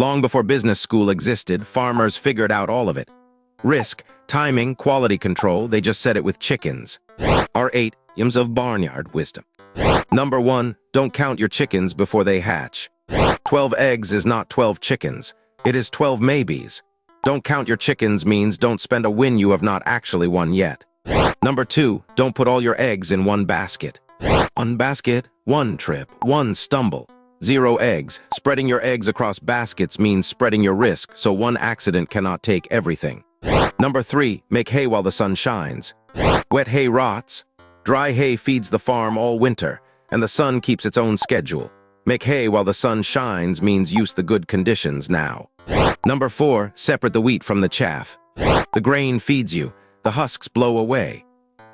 Long before business school existed, farmers figured out all of it. Risk, timing, quality control, they just said it with chickens. Our 8 idioms of barnyard wisdom. Number 1, don't count your chickens before they hatch. 12 eggs is not 12 chickens. It is 12 maybes. Don't count your chickens means don't spend a win you have not actually won yet. Number 2, don't put all your eggs in one basket. One basket, one trip, one stumble. 0 eggs. Spreading your eggs across baskets means spreading your risk, so one accident cannot take everything. Number 3, make hay while the sun shines. Wet hay rots. Dry hay feeds the farm all winter, and the sun keeps its own schedule. Make hay while the sun shines means use the good conditions now. Number 4, separate the wheat from the chaff. The grain feeds you, the husks blow away.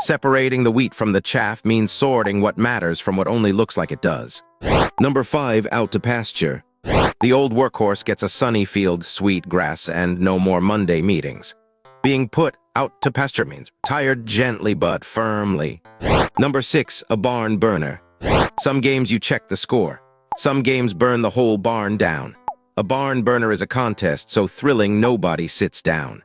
Separating the wheat from the chaff means sorting what matters from what only looks like it does. Number 5, out to pasture. The old workhorse gets a sunny field, sweet grass, and no more Monday meetings. Being put out to pasture means tired gently but firmly. Number 6, a barn burner. Some games you check the score. Some games burn the whole barn down. A barn burner is a contest so thrilling nobody sits down.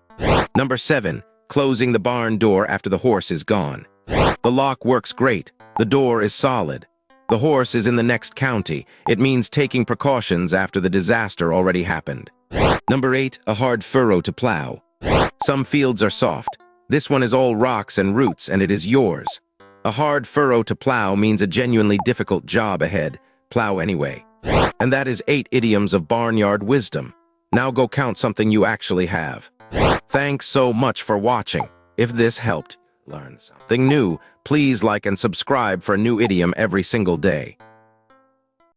Number 7, closing the barn door after the horse is gone. The lock works great. The door is solid. The horse is in the next county. It means taking precautions after the disaster already happened. Number 8, a hard furrow to plow. Some fields are soft. This one is all rocks and roots, and it is yours. A hard furrow to plow means a genuinely difficult job ahead. Plow anyway. And that is 8 idioms of barnyard wisdom. Now go count something you actually have. Thanks so much for watching. If this helped learn something new, please like and subscribe for a new idiom every single day.